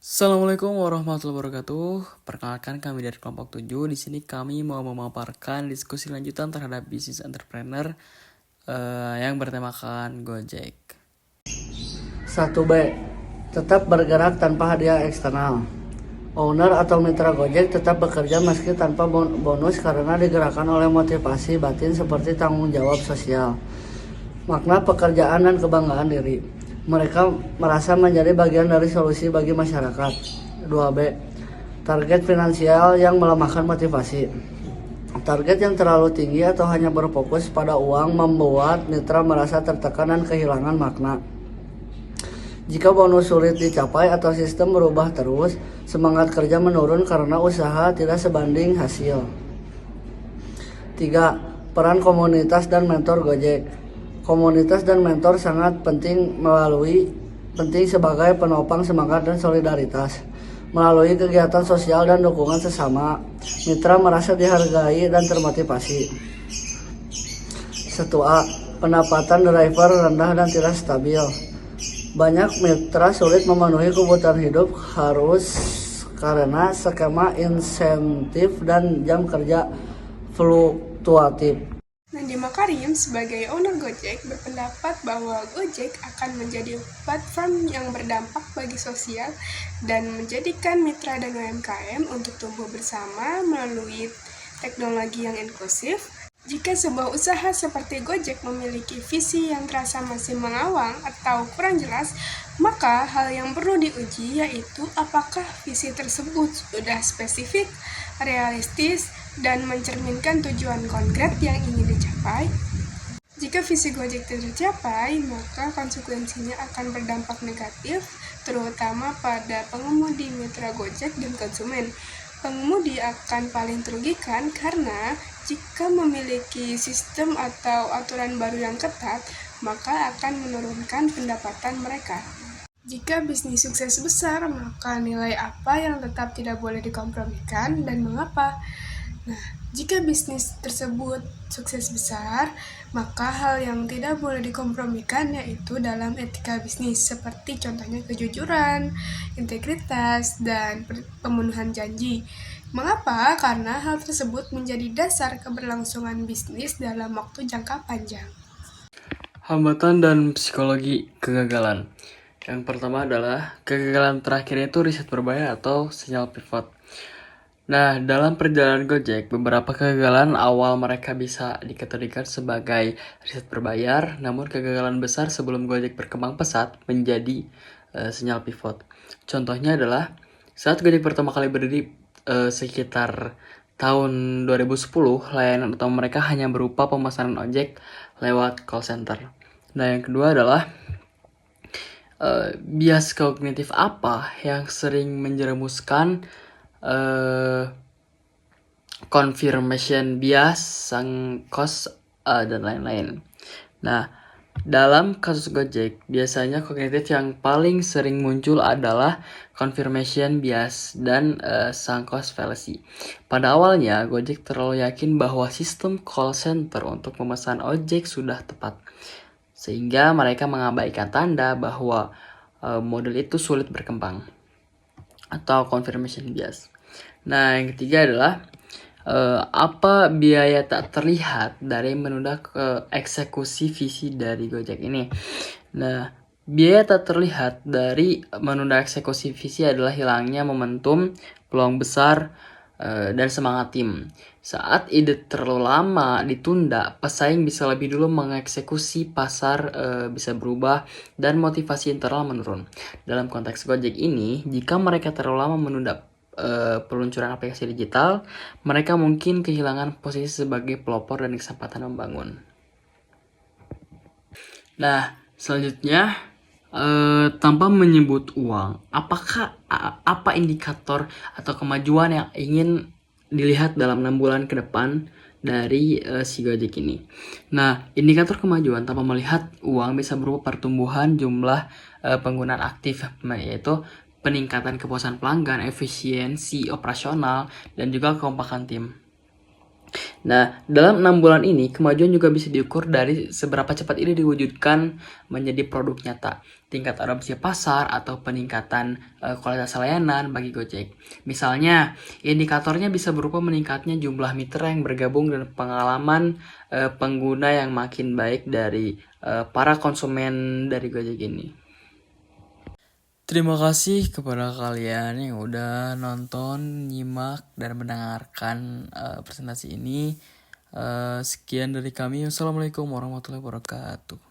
Assalamualaikum warahmatullahi wabarakatuh. Perkenalkan kami dari kelompok 7. Di sini kami mau memaparkan diskusi lanjutan terhadap bisnis entrepreneur yang bertemakan Gojek. 1B. Tetap bergerak tanpa hadiah eksternal. Owner atau mitra Gojek tetap bekerja meski tanpa bonus karena digerakkan oleh motivasi batin seperti tanggung jawab sosial, makna pekerjaan dan kebanggaan diri. Mereka merasa menjadi bagian dari solusi bagi masyarakat. 2B. Target finansial yang melemahkan motivasi. Target yang terlalu tinggi atau hanya berfokus pada uang membuat mitra merasa tertekan dan kehilangan makna. Jika bonus sulit dicapai atau sistem berubah terus, semangat kerja menurun karena usaha tidak sebanding hasil. 3. Peran komunitas dan mentor Gojek. Komunitas dan mentor sangat penting sebagai penopang semangat dan solidaritas. Melalui kegiatan sosial dan dukungan sesama, mitra merasa dihargai dan termotivasi. 1A. Pendapatan driver rendah dan tidak stabil. Banyak mitra sulit memenuhi kebutuhan hidup karena skema insentif dan jam kerja fluktuatif. Nadiem Makarim sebagai owner Gojek berpendapat bahwa Gojek akan menjadi platform yang berdampak bagi sosial dan menjadikan mitra dan UMKM untuk tumbuh bersama melalui teknologi yang inklusif. Jika sebuah usaha seperti Gojek memiliki visi yang terasa masih mengawang atau kurang jelas, maka hal yang perlu diuji yaitu apakah visi tersebut sudah spesifik, realistis, dan mencerminkan tujuan konkret yang ingin dicapai. Jika visi Gojek tidak tercapai, maka konsekuensinya akan berdampak negatif, terutama pada pengemudi mitra Gojek dan konsumen. Pengemudi akan paling terugikan karena jika memiliki sistem atau aturan baru yang ketat, maka akan menurunkan pendapatan mereka. Jika bisnis sukses besar, maka nilai apa yang tetap tidak boleh dikompromikan dan mengapa? Nah, jika bisnis tersebut sukses besar, maka hal yang tidak boleh dikompromikan yaitu dalam etika bisnis, seperti contohnya kejujuran, integritas, dan pemenuhan janji. Mengapa? Karena hal tersebut menjadi dasar keberlangsungan bisnis dalam waktu jangka panjang. Hambatan dan psikologi kegagalan. Yang pertama adalah kegagalan terakhir itu riset berbahaya atau sinyal pivot. Nah, dalam perjalanan Gojek, beberapa kegagalan awal mereka bisa dikategorikan sebagai riset berbayar, namun kegagalan besar sebelum Gojek berkembang pesat menjadi sinyal pivot. Contohnya adalah saat Gojek pertama kali berdiri sekitar tahun 2010, layanan utama mereka hanya berupa pemesanan ojek lewat call center. Nah, yang kedua adalah bias kognitif apa yang sering menjerumuskan confirmation bias, sunk cost, dan lain-lain. Nah, dalam kasus Gojek, biasanya kognitif yang paling sering muncul adalah confirmation bias dan sunk cost fallacy. Pada awalnya, Gojek terlalu yakin bahwa sistem call center untuk memesan ojek sudah tepat, sehingga mereka mengabaikan tanda bahwa model itu sulit berkembang, atau confirmation bias. Nah, yang ketiga adalah apa biaya tak terlihat dari menunda eksekusi visi dari Gojek ini. Nah, biaya tak terlihat dari menunda eksekusi visi adalah hilangnya momentum, peluang besar, dan semangat tim. Saat ide terlalu lama ditunda, pesaing bisa lebih dulu mengeksekusi, pasar bisa berubah, dan motivasi internal menurun. Dalam konteks Gojek ini, jika mereka terlalu lama menunda peluncuran aplikasi digital, mereka mungkin kehilangan posisi sebagai pelopor dan kesempatan membangun. Nah, selanjutnya, tanpa menyebut uang, apa indikator atau kemajuan yang ingin dilihat dalam 6 bulan ke depan dari si Gojek ini? Nah, indikator kemajuan tanpa melihat uang bisa berupa pertumbuhan jumlah penggunaan aktif, yaitu peningkatan kepuasan pelanggan, efisiensi operasional, dan juga kekompakan tim. Nah, dalam 6 bulan ini, kemajuan juga bisa diukur dari seberapa cepat ini diwujudkan menjadi produk nyata, tingkat adopsi pasar, atau peningkatan kualitas layanan bagi Gojek. Misalnya, indikatornya bisa berupa meningkatnya jumlah mitra yang bergabung dan pengalaman pengguna yang makin baik dari para konsumen dari Gojek ini. Terima kasih kepada kalian yang udah nonton, nyimak, dan mendengarkan presentasi ini. Sekian dari kami. Wassalamualaikum warahmatullahi wabarakatuh.